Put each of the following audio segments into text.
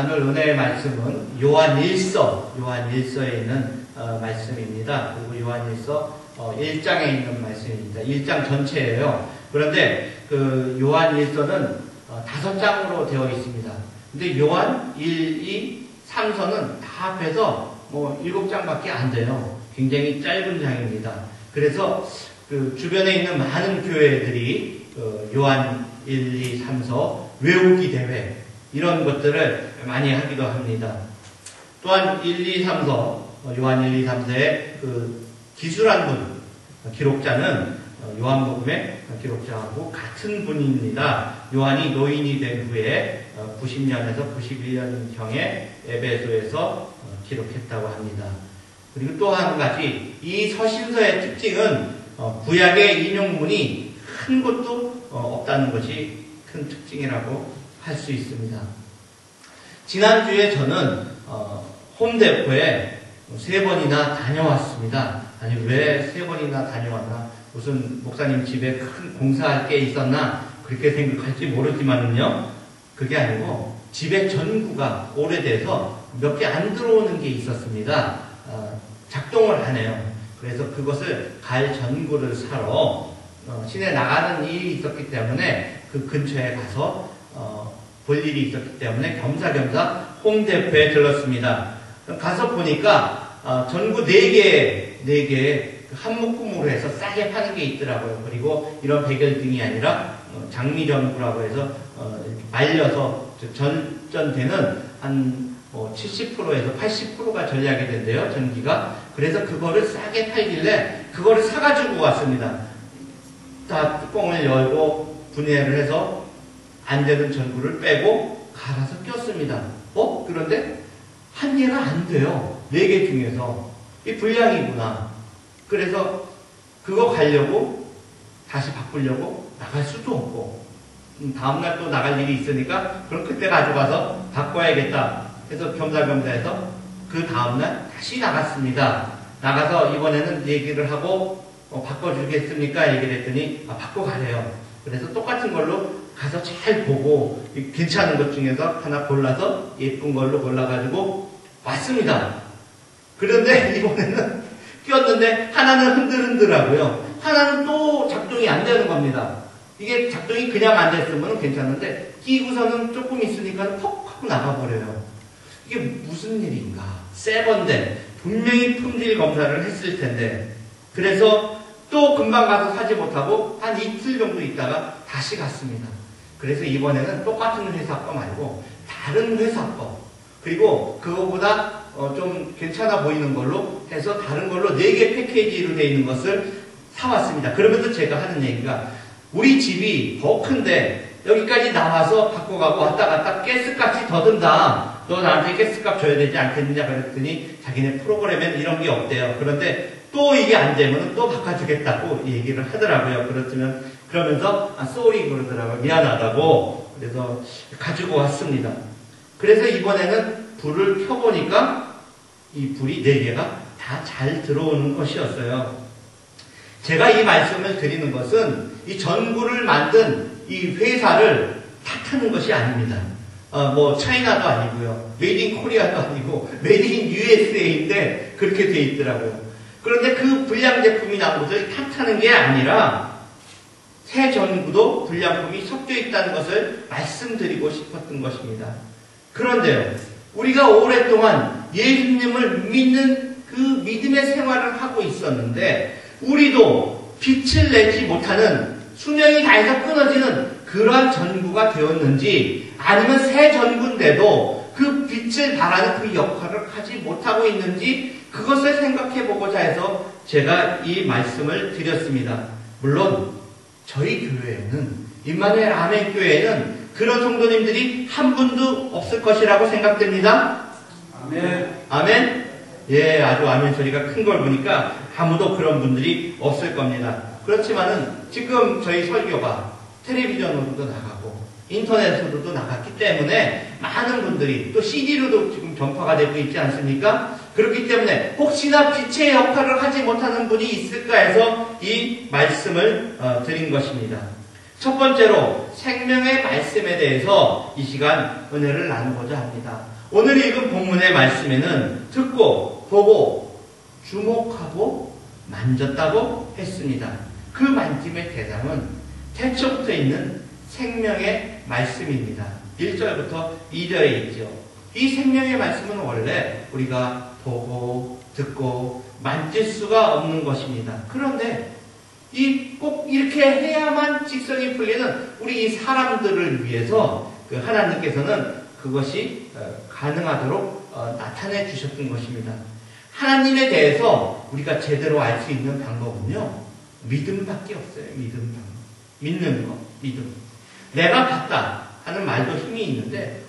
나눌 은혜의 말씀은 요한일서에 있는 말씀입니다. 그리고 요한일서 1장에 있는 말씀입니다. 1장 전체예요. 그런데 그 요한일서는 5장으로 되어 있습니다. 근데 요한 1, 2, 3서는 다 합해서 7장밖에 안 돼요. 굉장히 짧은 장입니다. 그래서 그 주변에 있는 많은 교회들이 요한 1, 2, 3서 외우기 대회 이런 것들을 많이 하기도 합니다. 또한 1, 2, 3서 요한 1, 2, 3서의 그 기술한 분 기록자는 요한복음의 기록자하고 같은 분입니다. 요한이 노인이 된 후에 90년에서 91년경에 에베소에서 기록했다고 합니다. 그리고 또 한 가지 이 서신서의 특징은 구약의 인용문이 한 곳도 없다는 것이 큰 특징이라고 할 수 있습니다. 지난주에 저는 홈데포에 3번이나 다녀왔습니다. 아니 왜 3번이나 다녀왔나? 무슨 목사님 집에 큰 공사할 게 있었나? 그렇게 생각할지 모르지만은요. 그게 아니고 집에 전구가 오래돼서 몇 개 안 들어오는 게 있었습니다. 작동을 하네요. 그래서 그것을 갈 전구를 사러 시내 나가는 일이 있었기 때문에 그 근처에 가서 볼 일이 있었기 때문에 겸사겸사 홈데포에 들렀습니다. 가서 보니까 전구 4개 한 묶음으로 해서 싸게 파는 게 있더라고요. 그리고 이런 백열등이 아니라 장미전구라고 해서 말려서 전전되는 한 70%에서 80%가 전략이 된대요. 전기가. 그래서 그거를 싸게 팔길래 그거를 사가지고 왔습니다. 다 뚜껑을 열고 분해를 해서 안 되는 전구를 빼고 갈아서 꼈습니다. 그런데 한 개가 안 돼요. 4개 중에서. 이 불량이구나. 그래서 그거 가려고 다시 바꾸려고 나갈 수도 없고 다음날 또 나갈 일이 있으니까 그럼 그때 가져가서 바꿔야겠다 해서 겸사겸사해서 그 다음날 다시 나갔습니다. 나가서 이번에는 얘기를 하고 바꿔주겠습니까? 얘기를 했더니 바꿔가래요. 그래서 똑같은 걸로 가서 잘 보고 괜찮은 것 중에서 하나 골라서 예쁜 걸로 골라가지고 왔습니다. 그런데 이번에는 끼웠는데 하나는 흔들흔들하고요. 하나는 또 작동이 안 되는 겁니다. 이게 작동이 그냥 안 됐으면 괜찮은데 끼고서는 조금 있으니까 퍽 하고 나가버려요. 이게 무슨 일인가? 새 건데 분명히 품질 검사를 했을 텐데 그래서 또 금방 가서 사지 못하고 한 이틀 정도 있다가 다시 갔습니다. 그래서 이번에는 똑같은 회사 거 말고 다른 회사 거 그리고 그거보다 좀 괜찮아 보이는 걸로 해서 다른 걸로 4개 패키지로 되어 있는 것을 사왔습니다. 그러면서 제가 하는 얘기가 우리 집이 더 큰데 여기까지 나와서 바꿔가고 왔다 갔다 가스값이 더 든다. 너 나한테 가스값 줘야 되지 않겠느냐 그랬더니 자기네 프로그램에는 이런 게 없대요. 그런데 또 이게 안 되면 또 바꿔주겠다고 얘기를 하더라고요. 그러면서 쏘리 그러더라고요. 미안하다고. 그래서 가지고 왔습니다. 그래서 이번에는 불을 켜보니까 이 불이 4개가 다 잘 들어오는 것이었어요. 제가 이 말씀을 드리는 것은 이 전구를 만든 이 회사를 탓하는 것이 아닙니다. 차이나도 아니고요. 메이드 인 코리아도 아니고 메이드 인 USA인데 그렇게 돼 있더라고요. 그런데 그 불량 제품이 나온 것을 탓하는 게 아니라 새 전구도 불량품이 섞여 있다는 것을 말씀드리고 싶었던 것입니다. 그런데요, 우리가 오랫동안 예수님을 믿는 그 믿음의 생활을 하고 있었는데 우리도 빛을 내지 못하는 수명이 다해서 끊어지는 그러한 전구가 되었는지 아니면 새 전구인데도 그 빛을 발하는 그 역할을 하지 못하고 있는지 그것을 생각해 보고자 해서 제가 이 말씀을 드렸습니다. 물론 저희 교회에는 임마누엘 아멘 교회에는 그런 성도님들이 한 분도 없을 것이라고 생각됩니다. 아멘. 아멘? 예, 아주 아멘 소리가 큰 걸 보니까 아무도 그런 분들이 없을 겁니다. 그렇지만은 지금 저희 설교가 텔레비전으로도 나가고 인터넷으로도 나갔기 때문에 많은 분들이 또 CD로도 지금 전파가 되고 있지 않습니까? 그렇기 때문에 혹시나 빛의 역할을 하지 못하는 분이 있을까 해서 이 말씀을 드린 것입니다. 첫 번째로 생명의 말씀에 대해서 이 시간 은혜를 나누고자 합니다. 오늘 읽은 본문의 말씀에는 듣고, 보고, 주목하고, 만졌다고 했습니다. 그 만짐의 대상은 태초부터 있는 생명의 말씀입니다. 1절부터 2절에 있죠. 이 생명의 말씀은 원래 우리가 보고, 듣고, 만질 수가 없는 것입니다. 그런데 꼭 이렇게 해야만 직성이 풀리는 우리 이 사람들을 위해서 하나님께서는 그것이 가능하도록 나타내 주셨던 것입니다. 하나님에 대해서 우리가 제대로 알 수 있는 방법은요, 믿음밖에 없어요. 믿는 거, 믿음. 내가 봤다 하는 말도 힘이 있는데,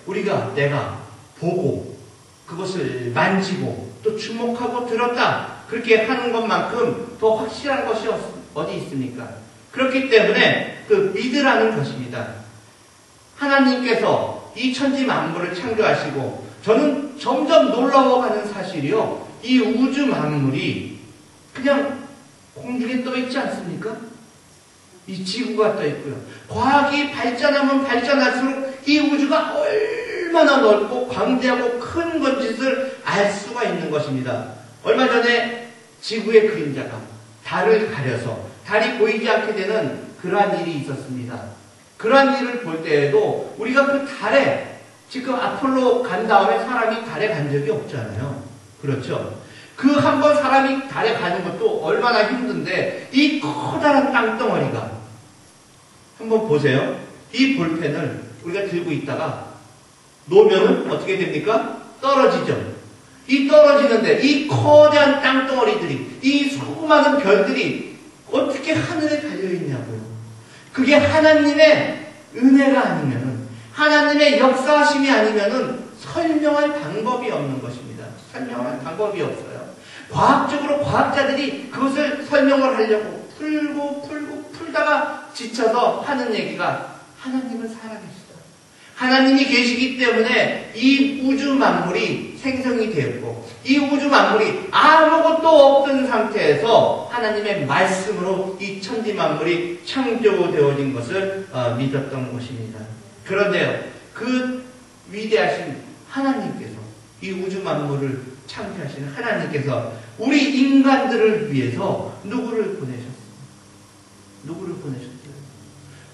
내가 보고, 그것을 만지고, 또 주목하고 들었다, 그렇게 하는 것만큼 더 확실한 것이 어디 있습니까? 그렇기 때문에 믿으라는 것입니다. 하나님께서 이 천지 만물을 창조하시고, 저는 점점 놀라워가는 사실이요, 이 우주 만물이 그냥 공중에 떠 있지 않습니까? 이 지구가 떠 있고요. 과학이 발전하면 발전할수록 이 우주가 얼마나 넓고 광대하고 큰 건짓을 알 수가 있는 것입니다. 얼마 전에 지구의 그림자가 달을 가려서 달이 보이지 않게 되는 그러한 일이 있었습니다. 그러한 일을 볼 때에도 우리가 그 달에, 지금 아폴로 간 다음에 사람이 달에 간 적이 없잖아요. 그렇죠? 그 한 번 사람이 달에 가는 것도 얼마나 힘든데, 이 커다란 땅덩어리가, 한번 보세요. 이 볼펜을 우리가 들고 있다가 놓으면 어떻게 됩니까? 떨어지죠. 이 떨어지는데 이 거대한 땅덩어리들이, 이 수많은 별들이 어떻게 하늘에 달려있냐고요. 그게 하나님의 은혜가 아니면은, 하나님의 역사하심이 아니면은 설명할 방법이 없는 것입니다. 설명할 방법이 없어요. 과학적으로 과학자들이 그것을 설명을 하려고 풀다가 지쳐서 하는 얘기가, 하나님은 살아계시다. 하나님이 계시기 때문에 이 우주 만물이 생성이 되었고, 이 우주 만물이 아무것도 없던 상태에서 하나님의 말씀으로 이 천지 만물이 창조되어진 것을 믿었던 것입니다. 그런데요, 그 위대하신 하나님께서, 이 우주 만물을 창조하신 하나님께서 우리 인간들을 위해서 누구를 보내셨어요?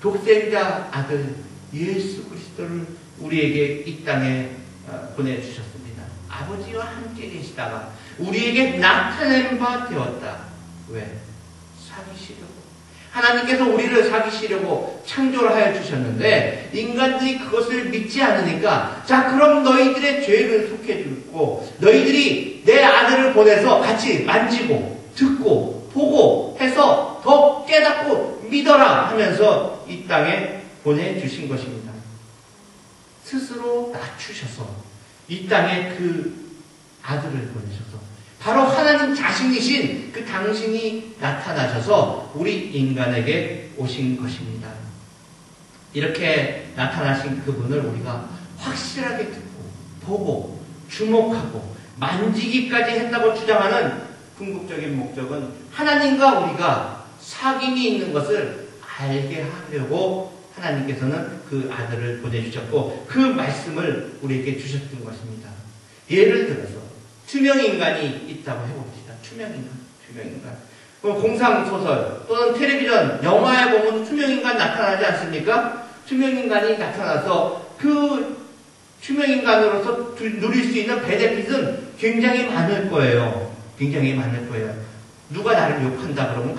독생자 아들 예수 그리스도를 우리에게 이 땅에 보내주셨습니다. 아버지와 함께 계시다가 우리에게 나타낸 바 되었다. 왜? 사귀시려고. 하나님께서 우리를 사귀시려고 창조를 하여 주셨는데, 인간들이 그것을 믿지 않으니까, 자, 그럼 너희들의 죄를 속해주고, 너희들이 내 아들을 보내서 같이 만지고, 듣고, 보고 해서 더 깨닫고 믿어라 하면서 이 땅에 보내주신 것입니다. 스스로 낮추셔서 이 땅에 그 아들을 보내셔서 바로 하나님 자신이신 그 당신이 나타나셔서 우리 인간에게 오신 것입니다. 이렇게 나타나신 그분을 우리가 확실하게 듣고 보고 주목하고 만지기까지 했다고 주장하는 궁극적인 목적은 하나님과 우리가 사귐이 있는 것을 알게 하려고 하나님께서는 그 아들을 보내주셨고, 그 말씀을 우리에게 주셨던 것입니다. 예를 들어서 투명인간이 있다고 해봅시다. 투명인간. 공상소설 또는 텔레비전, 영화에 보면 투명인간 나타나지 않습니까? 투명인간이 나타나서 그 투명인간으로서 누릴 수 있는 베네핏은 굉장히 많을 거예요. 누가 나를 욕한다 그러면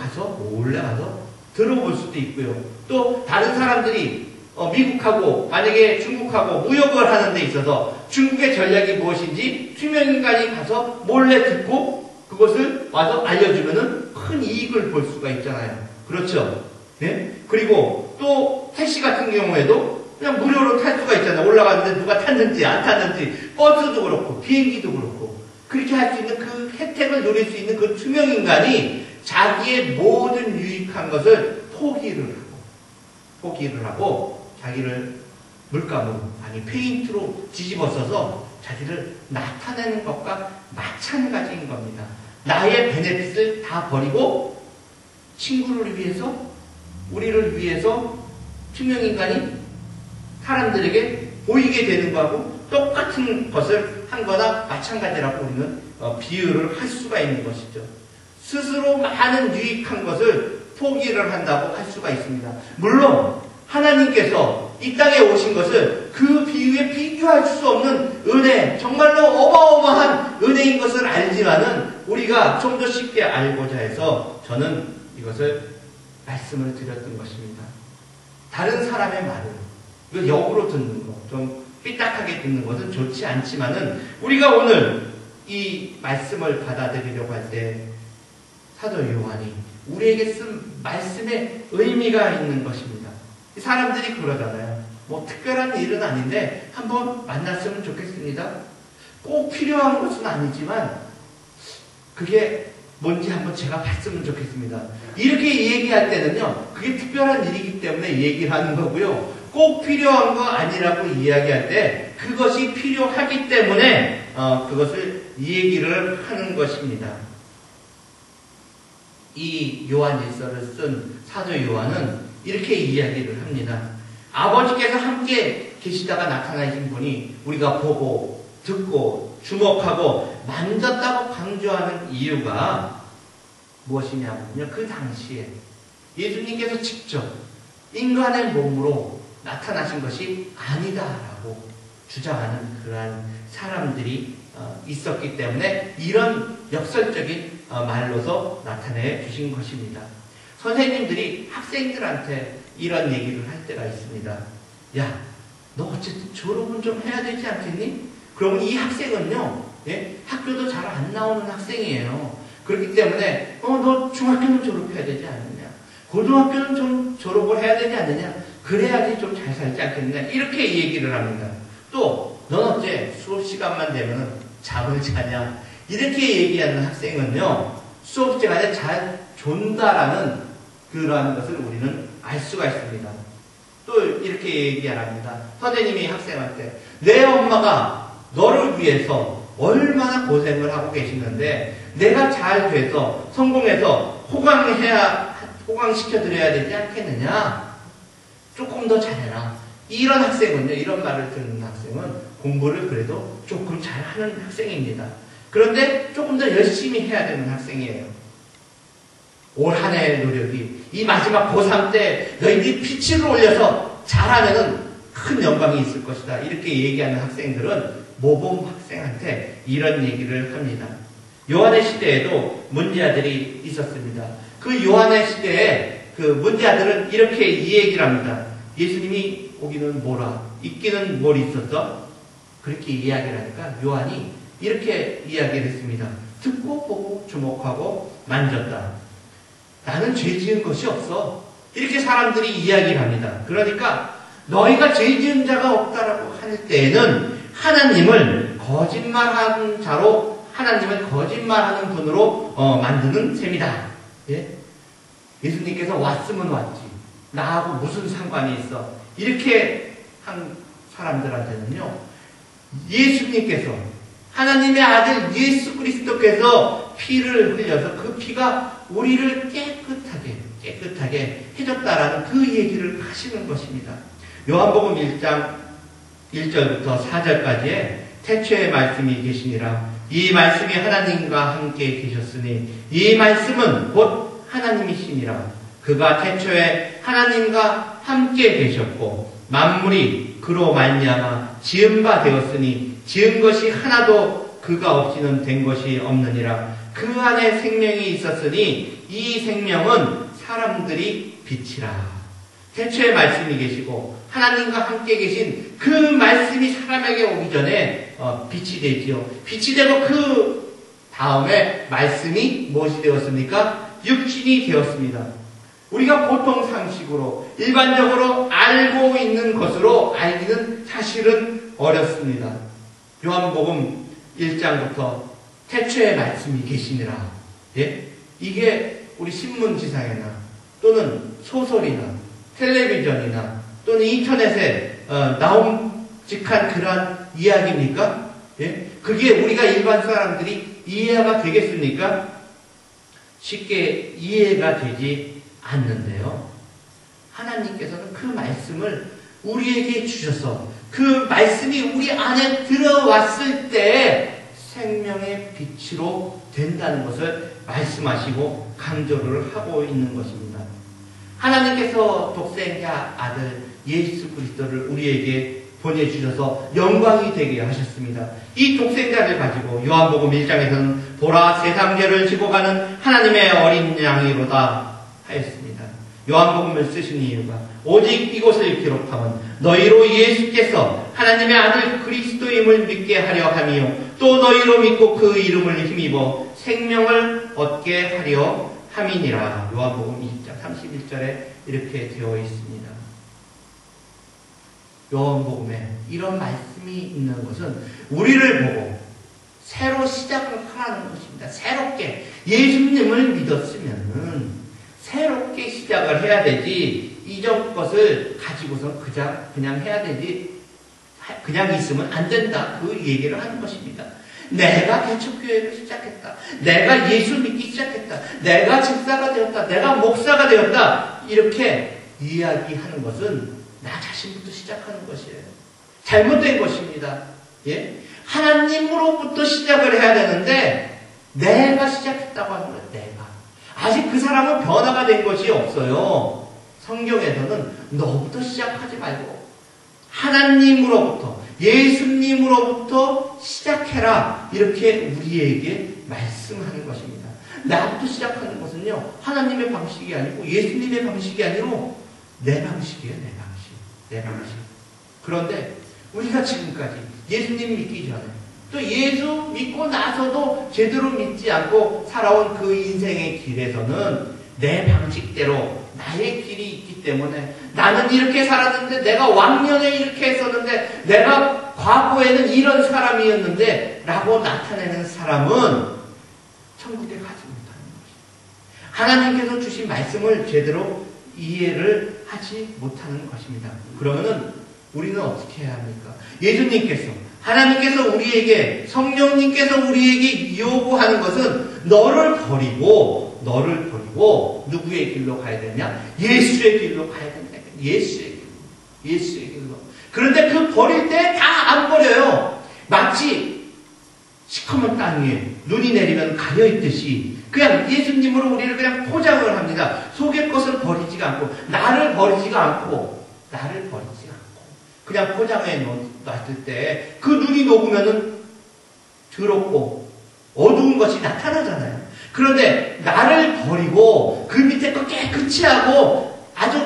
몰래 가서 들어볼 수도 있고요. 또 다른 사람들이 미국하고 만약에 중국하고 무역을 하는 데 있어서 중국의 전략이 무엇인지 투명인간이 가서 몰래 듣고 그것을 와서 알려주면은 큰 이익을 볼 수가 있잖아요. 그렇죠? 네? 그리고 또 택시 같은 경우에도 그냥 무료로 탈 수가 있잖아요. 올라가는데 누가 탔는지 안 탔는지, 버스도 그렇고 비행기도 그렇고, 그렇게 할 수 있는 그 혜택을 누릴 수 있는 그 투명인간이 자기의 모든 유익한 것을 포기를 하고 자기를 물감으로, 아니 페인트로 뒤집어 써서 자기를 나타내는 것과 마찬가지인 겁니다. 나의 베네핏을 다 버리고 친구를 위해서, 우리를 위해서 투명인간이 사람들에게 보이게 되는 거하고 똑같은 것을 한 거나 마찬가지라고 우리는 비유를 할 수가 있는 것이죠. 스스로 많은 유익한 것을 포기를 한다고 할 수가 있습니다. 물론 하나님께서 이 땅에 오신 것을 그 비유에 비교할 수 없는 은혜, 정말로 어마어마한 은혜인 것을 알지만은 우리가 좀 더 쉽게 알고자 해서 저는 이것을 말씀을 드렸던 것입니다. 다른 사람의 말을 이거 역으로 듣는 것, 좀 삐딱하게 듣는 것은 좋지 않지만은 우리가 오늘 이 말씀을 받아들이려고 할 때 사도 요한이 우리에게 쓴 말씀에 의미가 있는 것입니다. 사람들이 그러잖아요. 뭐 특별한 일은 아닌데 한번 만났으면 좋겠습니다. 꼭 필요한 것은 아니지만 그게 뭔지 한번 제가 봤으면 좋겠습니다. 이렇게 얘기할 때는요, 그게 특별한 일이기 때문에 얘기를 하는 거고요. 꼭 필요한 거 아니라고 이야기할 때 그것이 필요하기 때문에 그것을 얘기를 하는 것입니다. 이 요한일서를 쓴 사도 요한은 이렇게 이야기를 합니다. 아버지께서 함께 계시다가 나타나신 분이 우리가 보고 듣고 주목하고 만졌다고 강조하는 이유가 무엇이냐면요, 그 당시에 예수님께서 직접 인간의 몸으로 나타나신 것이 아니다라고 주장하는 그러한 사람들이 있었기 때문에 이런 역설적인 말로서 나타내 주신 것입니다. 선생님들이 학생들한테 이런 얘기를 할 때가 있습니다. 야, 너 어쨌든 졸업은 좀 해야 되지 않겠니? 그러면 이 학생은요, 학교도 잘 안 나오는 학생이에요. 그렇기 때문에 너 중학교는 졸업해야 되지 않느냐, 고등학교는 좀 졸업을 해야 되지 않느냐, 그래야지 좀 잘 살지 않겠느냐, 이렇게 얘기를 합니다. 또 넌 어째 수업 시간만 되면 잠을 자냐, 이렇게 얘기하는 학생은요, 수업 시간에 잘 존다라는 그러한 것을 우리는 알 수가 있습니다. 또 이렇게 얘기합니다. 선생님이 학생한테 내 엄마가 너를 위해서 얼마나 고생을 하고 계시는데 내가 잘 돼서 성공해서 호강시켜드려야 되지 않겠느냐, 조금 더 잘해라. 이런 학생은요, 이런 말을 듣는 학생은 공부를 그래도 조금 잘하는 학생입니다. 그런데 조금 더 열심히 해야 되는 학생이에요. 올 한 해의 노력이 이 마지막 고3 때 너희들이 피치를 올려서 잘하면은 큰 영광이 있을 것이다, 이렇게 얘기하는 학생들은 모범 학생한테 이런 얘기를 합니다. 요한의 시대에도 문제아들이 있었습니다. 그 요한의 시대에 그 문제아들은 이렇게 이 얘기를 합니다. 예수님이 오기는 뭐라, 있기는 뭘 있었어? 그렇게 이야기를 하니까 요한이 이렇게 이야기를 했습니다. 듣고 보고 주목하고 만졌다. 나는 죄 지은 것이 없어. 이렇게 사람들이 이야기를 합니다. 그러니까 너희가 죄 지은 자가 없다라고 할 때에는 하나님을 거짓말하는 자로, 하나님을 거짓말하는 분으로 만드는 셈이다. 예? 예수님께서 왔으면 왔지, 나하고 무슨 상관이 있어, 이렇게 한 사람들한테는요, 예수님께서, 하나님의 아들 예수 그리스도께서 피를 흘려서 그 피가 우리를 깨끗하게 해줬다라는 그 얘기를 하시는 것입니다. 요한복음 1장 1절부터 4절까지에 태초에 말씀이 계시니라. 이 말씀이 하나님과 함께 계셨으니 이 말씀은 곧 하나님이시니라. 그가 태초에 하나님과 함께 계셨고 만물이 그로 말미암아 지은 바 되었으니 지은 것이 하나도 그가 없이는 된 것이 없느니라. 그 안에 생명이 있었으니 이 생명은 사람들이 빛이라. 태초에 말씀이 계시고 하나님과 함께 계신 그 말씀이 사람에게 오기 전에 빛이 되지요. 빛이 되고 그 다음에 말씀이 무엇이 되었습니까? 육신이 되었습니다. 우리가 보통 상식으로 일반적으로 알고 있는 것으로 알기는 사실은 어렵습니다. 요한복음 1장부터 태초에 말씀이 계시니라. 예? 이게 우리 신문지상이나 또는 소설이나 텔레비전이나 또는 인터넷에 나옴직한 그러한 이야기입니까? 예? 그게 우리가 일반 사람들이 이해가 되겠습니까? 쉽게 이해가 되지 않는데요. 하나님께서는 그 말씀을 우리에게 주셔서 그 말씀이 우리 안에 들어왔을 때 생명의 빛으로 된다는 것을 말씀하시고 강조를 하고 있는 것입니다. 하나님께서 독생자 아들 예수 그리스도를 우리에게 보내주셔서 영광이 되게 하셨습니다. 이 독생자를 가지고 요한복음 1장에서는 보라 세상 죄를 지고 가는 하나님의 어린 양이로다 하였습니다. 요한복음을 쓰신 이유가 오직 이곳을 기록하면 너희로 예수께서 하나님의 아들 그리스도임을 믿게 하려 함이요 또 너희로 믿고 그 이름을 힘입어 생명을 얻게 하려 함이니라. 요한복음 20장 31절에 이렇게 되어 있습니다. 요한복음에 이런 말씀이 있는 것은 우리를 보고 새로 시작을 하라는 것입니다. 새롭게 예수님을 믿었으면 새롭게 시작을 해야 되지 이전 것을 가지고서 그냥 해야 되지 그냥 있으면 안 된다. 그 얘기를 하는 것입니다. 내가 개척교회를 시작했다. 내가 예수 믿기 시작했다. 내가 집사가 되었다. 내가 목사가 되었다. 이렇게 이야기하는 것은 나 자신부터 시작하는 것이에요. 잘못된 것입니다. 예? 하나님으로부터 시작을 해야 되는데 내가 시작했다고 하는 거예요. 내가. 아직 그 사람은 변화가 된 것이 없어요. 성경에서는 너부터 시작하지 말고 하나님으로부터 예수님으로부터 시작해라. 이렇게 우리에게 말씀하는 것입니다. 나부터 시작하는 것은요. 하나님의 방식이 아니고 예수님의 방식이 아니고 내 방식이에요. 내 방식. 그런데 우리가 지금까지 예수님 믿기 전에 또 예수 믿고 나서도 제대로 믿지 않고 살아온 그 인생의 길에서는 내 방식대로 나의 길이 있기 때문에 나는 이렇게 살았는데 내가 왕년에 이렇게 했었는데 내가 과거에는 이런 사람이었는데 라고 나타내는 사람은 천국에 가지 못하는 것입니다. 하나님께서 주신 말씀을 제대로 이해를 하지 못하는 것입니다. 그러면은 우리는 어떻게 해야 합니까? 예수님께서 하나님께서 우리에게 성령님께서 우리에게 요구하는 것은 너를 버리고 누구의 길로 가야 되냐? 예수의 길로 가야 된다. 예수의 길로. 그런데 그 버릴 때 다 안 버려요. 마치 시커먼 땅 위에 눈이 내리면 가려 있듯이 그냥 예수님으로 우리를 그냥 포장을 합니다. 속의 것을 버리지가 않고 나를 버리지가 않고 그냥 포장해 놨을 때 그 눈이 녹으면은 더럽고 어두운 것이 나타나잖아요. 그런데 나를 버리고 그 밑에 거 깨끗이 하고 아주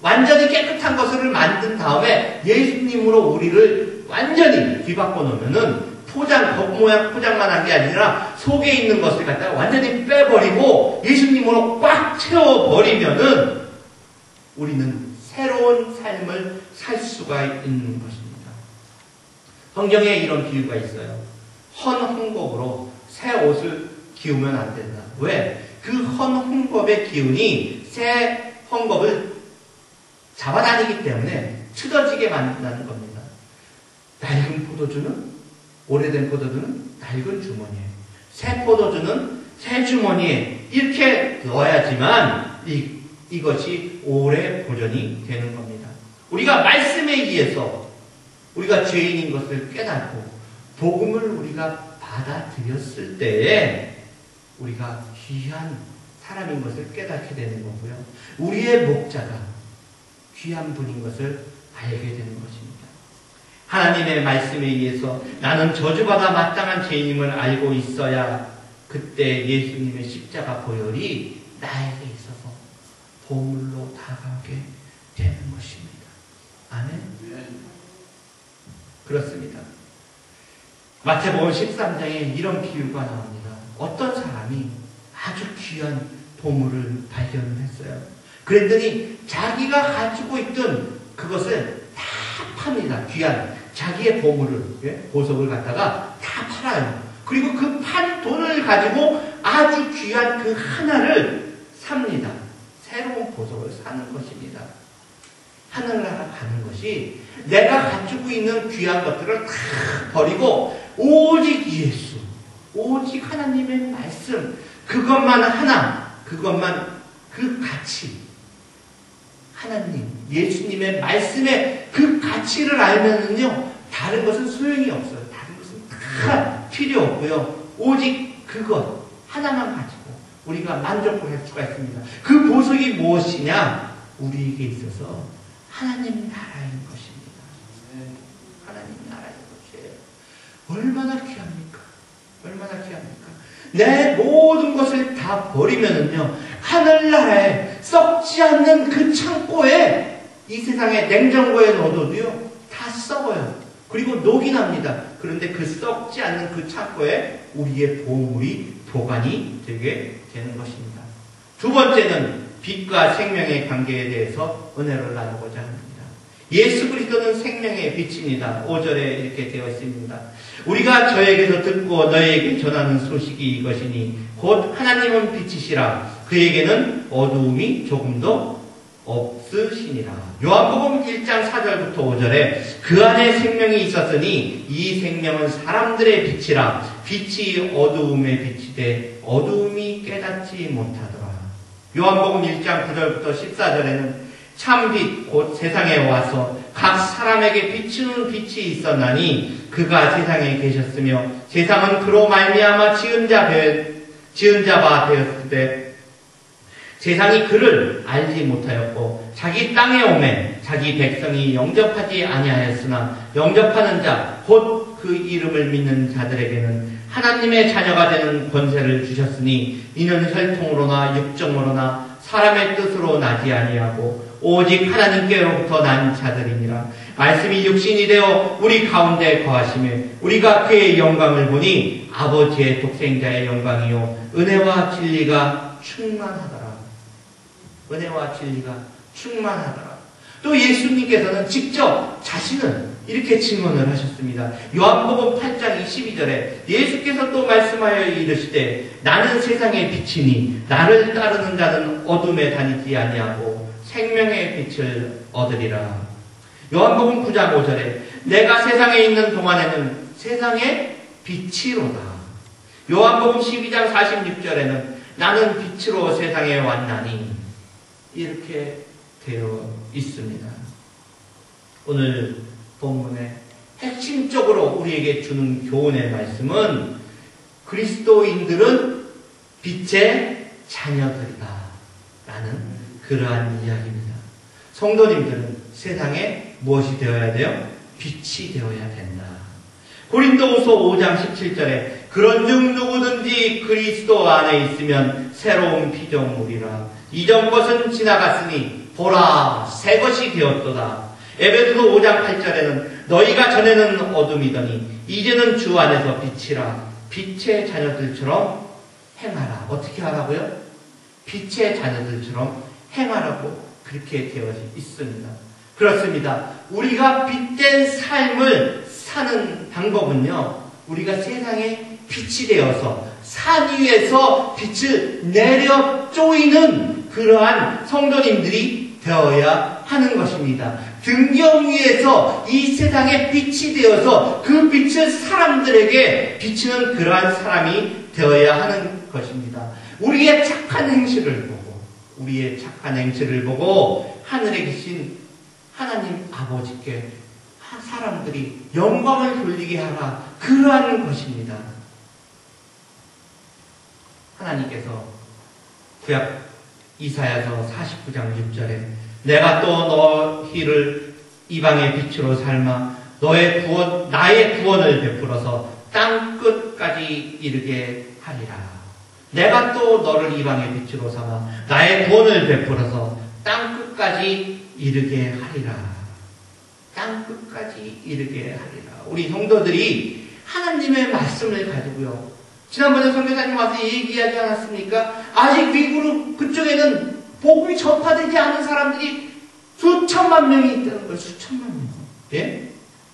완전히 깨끗한 것을 만든 다음에 예수님으로 우리를 완전히 뒤바꿔 놓으면은 겉모양 포장만 한 게 아니라 속에 있는 것을 갖다가 완전히 빼버리고 예수님으로 꽉 채워버리면은 우리는 새로운 삶을 살 수가 있는 것입니다. 성경에 이런 비유가 있어요. 헌 홍법으로 새 옷을 기우면 안 된다. 왜? 그 헌 홍법의 기운이 새 홍법을 잡아다니기 때문에 틀어지게 만든다는 겁니다. 낡은 포도주는 오래된 포도주는 낡은 주머니에 새 포도주는 새 주머니에 이렇게 넣어야지만 이것이 오래 보존이 되는 겁니다. 우리가 말씀에 의해서 우리가 죄인인 것을 깨닫고 복음을 우리가 받아들였을 때에 우리가 귀한 사람인 것을 깨닫게 되는 거고요. 우리의 목자가 귀한 분인 것을 알게 되는 것입니다. 하나님의 말씀에 의해서 나는 저주받아 마땅한 죄인임을 알고 있어야 그때 예수님의 십자가 보혈이 나에게 있어서 보물로 다가오게 되는 것입니다. 아멘? 그렇습니다. 마태복음 13장에 이런 비유가 나옵니다. 어떤 사람이 아주 귀한 보물을 발견했어요. 그랬더니 자기가 가지고 있던 그것을 다 팝니다. 귀한 자기의 보물을, 보석을 갖다가 다 팔아요. 그리고 그 판 돈을 가지고 아주 귀한 그 하나를 삽니다. 새로운 보석을 사는 것입니다. 하늘나라 가는 것이 내가 가지고 있는 귀한 것들을 다 버리고 오직 예수, 오직 하나님의 말씀, 그것만 하나, 그것만 그 가치, 하나님, 예수님의 말씀의 그 가치를 알면은요, 다른 것은 소용이 없어요. 다른 것은 다 필요 없고요. 오직 그것 하나만 가지고 우리가 만족을 할 수가 있습니다. 그 보석이 무엇이냐? 우리에게 있어서 하나님 나라인 것입니다. 하나님 나라인 것이에요. 얼마나 귀합니까? 얼마나 귀합니까? 내 모든 것을 다 버리면은요, 하늘나라에 썩지 않는 그 창고에, 이 세상의 냉장고에 넣어도요 다 썩어요. 그리고 녹이 납니다. 그런데 그 썩지 않는 그 창고에 우리의 보물이 보관이 되게 되는 것입니다. 두 번째는 빛과 생명의 관계에 대해서 은혜를 나누고자 합니다. 예수 그리스도는 생명의 빛입니다. 5절에 이렇게 되어 있습니다. 우리가 저에게서 듣고 너에게 전하는 소식이 이것이니 곧 하나님은 빛이시라. 그에게는 어두움이 조금도 없으시니라. 요한복음 1장 4절부터 5절에 그 안에 생명이 있었으니 이 생명은 사람들의 빛이라. 빛이 어두움에 비치되 어두움이 깨닫지 못하더라. 요한복음 1장 9절부터 14절에는 참빛 곧 세상에 와서 각 사람에게 비추는 빛이 있었나니 그가 세상에 계셨으며 세상은 그로 말미암아 지은 자 바 되었을 때 세상이 그를 알지 못하였고 자기 땅에 오매 자기 백성이 영접하지 아니하였으나 영접하는 자 곧 그 이름을 믿는 자들에게는 하나님의 자녀가 되는 권세를 주셨으니 이는 혈통으로나 육정으로나 사람의 뜻으로 나지 아니하고 오직 하나님께로부터 난 자들이니라. 말씀이 육신이 되어 우리 가운데 거하시며 우리가 그의 영광을 보니 아버지의 독생자의 영광이요 은혜와 진리가 충만하더라. 은혜와 진리가 충만하더라. 또 예수님께서는 직접 자신을 이렇게 증언을 하셨습니다. 요한복음 8장 22절에 예수께서 또 말씀하여 이르시되 나는 세상의 빛이니 나를 따르는 자는 어둠에 다니지 아니하고 생명의 빛을 얻으리라. 요한복음 9장 5절에 내가 세상에 있는 동안에는 세상의 빛이로다. 요한복음 12장 46절에는 나는 빛으로 세상에 왔나니 이렇게 되어 있습니다. 오늘 본문의 핵심적으로 우리에게 주는 교훈의 말씀은 그리스도인들은 빛의 자녀들이다 라는 그러한 이야기입니다. 성도님들은 세상에 무엇이 되어야 돼요? 빛이 되어야 된다. 고린도후서 5장 17절에 그런즉 누구든지 그리스도 안에 있으면 새로운 피조물이라. 이전 것은 지나갔으니 보라 새 것이 되었도다. 에베소서 5장 8절에는 너희가 전에는 어둠이더니 이제는 주 안에서 빛이라. 빛의 자녀들처럼 행하라. 어떻게 하라고요? 빛의 자녀들처럼 행하라고 그렇게 되어 있습니다. 그렇습니다. 우리가 빛된 삶을 사는 방법은요, 우리가 세상에 빛이 되어서 산 위에서 빛을 내려 쪼이는 그러한 성도님들이 되어야 하는 것입니다. 등경 위에서 이 세상에 빛이 되어서 그 빛을 사람들에게 비추는 그러한 사람이 되어야 하는 것입니다. 우리의 착한 행실을 보고 하늘에 계신 하나님 아버지께 사람들이 영광을 돌리게 하라. 그러한 것입니다. 하나님께서 구약 이사야서 49장 6절에 내가 또 너희를 이방의 빛으로 삼아 나의 구원을 베풀어서 땅 끝까지 이르게 하리라. 내가 또 너를 이방의 빛으로 삼아 나의 구원을 베풀어서 땅 끝까지 이르게 하리라. 땅 끝까지 이르게 하리라. 우리 성도들이 하나님의 말씀을 가지고요. 지난번에 선교사님 와서 얘기하지 않았습니까? 아직 미국 그쪽에는 복음이 전파되지 않은 사람들이 수천만 명이 있다는 거예요. 수천만 명. 예?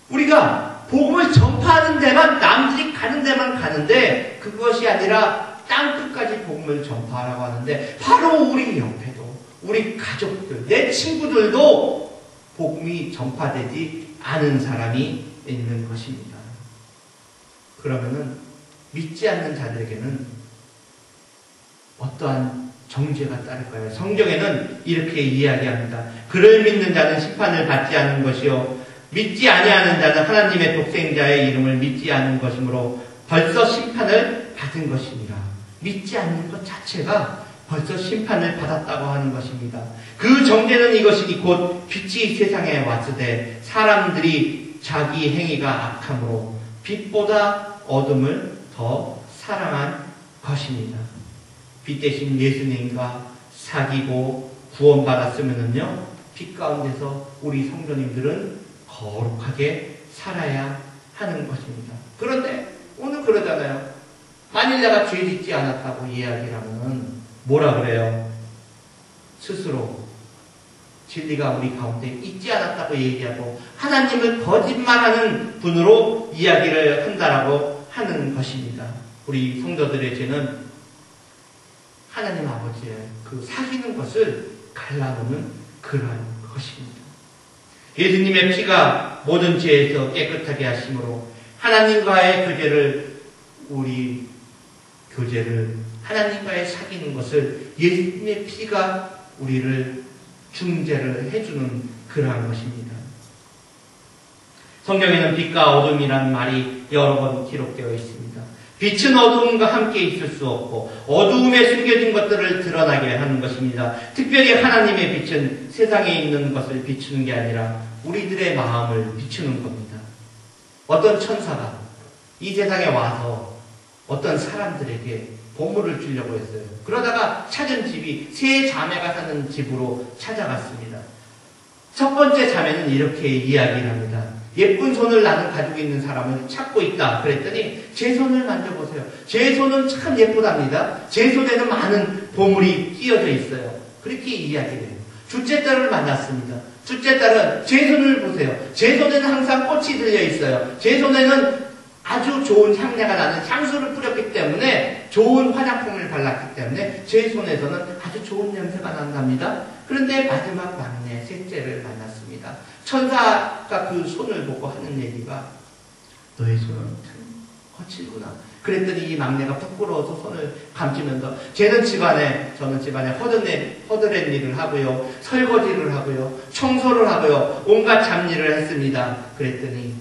우리가 복음을 전파하는 데만, 남들이 가는 데만 가는데 그것이 아니라 땅 끝까지 복음을 전파하라고 하는데 바로 우리 옆에도 우리 가족들, 내 친구들도 복음이 전파되지 않은 사람이 있는 것입니다. 그러면은 믿지 않는 자들에게는 어떠한 정죄가 따를 거예요. 성경에는 이렇게 이야기합니다. 그를 믿는 자는 심판을 받지 않는 것이요 믿지 아니하는 자는 하나님의 독생자의 이름을 믿지 않는 것이므로 벌써 심판을 받은 것이니라. 믿지 않는 것 자체가 벌써 심판을 받았다고 하는 것입니다. 그 정죄는 이것이니 곧 빛이 세상에 왔으되 사람들이 자기 행위가 악함으로 빛보다 어둠을 더 사랑한 것입니다. 빛 대신 예수님과 사귀고 구원받았으면요, 빛 가운데서 우리 성도님들은 거룩하게 살아야 하는 것입니다. 그런데 오늘 그러잖아요. 만일 내가 죄 짓지 않았다고 이야기를 하면 뭐라 그래요? 스스로 진리가 우리 가운데 있지 않았다고 얘기하고 하나님을 거짓말하는 분으로 이야기를 한다라고 하는 것입니다. 우리 성도들의 죄는 하나님 아버지의 그 사귀는 것을 갈라놓는 그러한 것입니다. 예수님의 피가 모든 죄에서 깨끗하게 하심으로 하나님과의 교제를 하나님과의 사귀는 것을 예수님의 피가 우리를 중재를 해주는 그러한 것입니다. 성경에는 빛과 어둠이라는 말이 여러 번 기록되어 있습니다. 빛은 어두움과 함께 있을 수 없고 어두움에 숨겨진 것들을 드러나게 하는 것입니다. 특별히 하나님의 빛은 세상에 있는 것을 비추는 게 아니라 우리들의 마음을 비추는 겁니다. 어떤 천사가 이 세상에 와서 어떤 사람들에게 보물을 주려고 했어요. 그러다가 찾은 집이 세 자매가 사는 집으로 찾아갔습니다. 첫 번째 자매는 이렇게 이야기를 합니다. 예쁜 손을 나는 가지고 있는 사람을 찾고 있다. 그랬더니 제 손을 만져보세요. 제 손은 참 예쁘답니다. 제 손에는 많은 보물이 끼어져 있어요. 그렇게 이야기를 해요. 둘째 딸을 만났습니다. 둘째 딸은 제 손을 보세요. 제 손에는 항상 꽃이 들려 있어요. 제 손에는 아주 좋은 향내가 나는 향수를 뿌렸기 때문에 좋은 화장품을 발랐기 때문에 제 손에서는 아주 좋은 냄새가 난답니다. 그런데 마지막 막내 셋째를 만났습니다. 천사가 그 손을 보고 하는 얘기가 너의 손은 참 거칠구나. 그랬더니 이 막내가 부끄러워서 손을 감추면서 저는 집안에 허드렛 일을 하고요, 설거지를 하고요, 청소를 하고요, 온갖 잡일을 했습니다. 그랬더니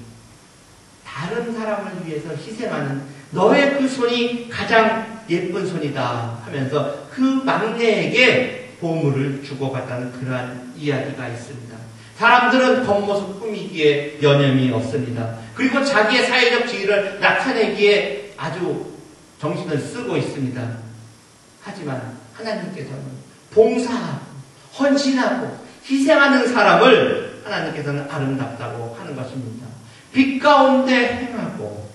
다른 사람을 위해서 희생하는 너의 그 손이 가장 예쁜 손이다 하면서 그 막내에게 보물을 주고받다는 그러한 이야기가 있습니다. 사람들은 겉모습 꾸미기에 여념이 없습니다. 그리고 자기의 사회적 지위를 나타내기에 아주 정신을 쓰고 있습니다. 하지만 하나님께서는 봉사하고 헌신하고 희생하는 사람을 하나님께서는 아름답다고 하는 것입니다. 빛 가운데 행하고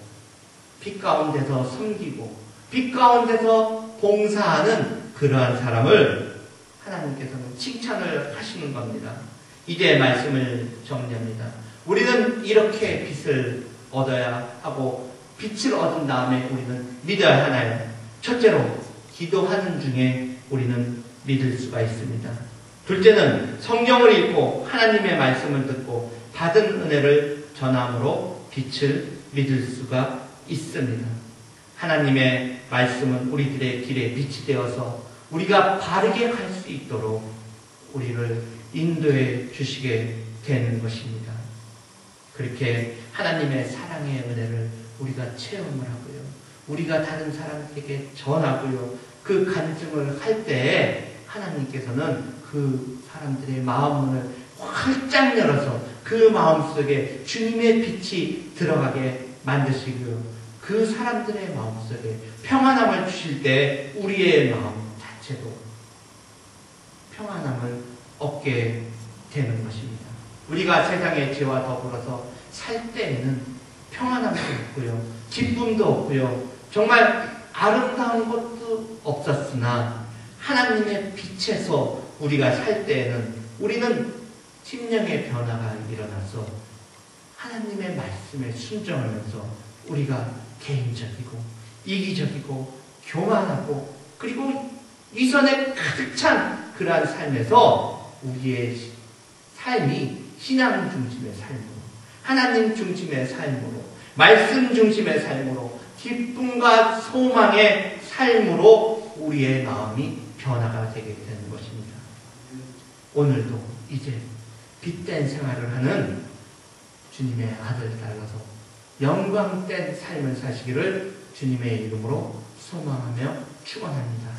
빛 가운데서 섬기고 빛 가운데서 봉사하는 그러한 사람을 하나님께서는 칭찬을 하시는 겁니다. 이제 말씀을 정리합니다. 우리는 이렇게 빛을 얻어야 하고 빛을 얻은 다음에 우리는 믿어야 하나요? 첫째로 기도하는 중에 우리는 믿을 수가 있습니다. 둘째는 성경을 읽고 하나님의 말씀을 듣고 받은 은혜를 전함으로 빛을 믿을 수가 있습니다. 하나님의 말씀은 우리들의 길에 빛이 되어서 우리가 바르게 갈 수 있도록 우리를 인도해 주시게 되는 것입니다. 그렇게 하나님의 사랑의 은혜를 우리가 체험을 하고요. 우리가 다른 사람에게 전하고요. 그 간증을 할 때에 하나님께서는 그 사람들의 마음문을 활짝 열어서 그 마음속에 주님의 빛이 들어가게 만드시고요. 그 사람들의 마음속에 평안함을 주실 때 우리의 마음 자체도 평안함을 얻게 되는 것입니다. 우리가 세상의 죄와 더불어서 살 때에는 평안함도 없고요. 기쁨도 없고요. 정말 아름다운 것도 없었으나 하나님의 빛에서 우리가 살 때에는 우리는 심령의 변화가 일어나서 하나님의 말씀에 순종하면서 우리가 개인적이고 이기적이고 교만하고 그리고 위선에 가득 찬 그러한 삶에서 우리의 삶이 신앙 중심의 삶으로 하나님 중심의 삶으로 말씀 중심의 삶으로 기쁨과 소망의 삶으로 우리의 마음이 변화가 되게 되는 것입니다. 오늘도 이제 빛된 생활을 하는 주님의 아들, 딸로서 영광된 삶을 사시기를 주님의 이름으로 소망하며 축원합니다.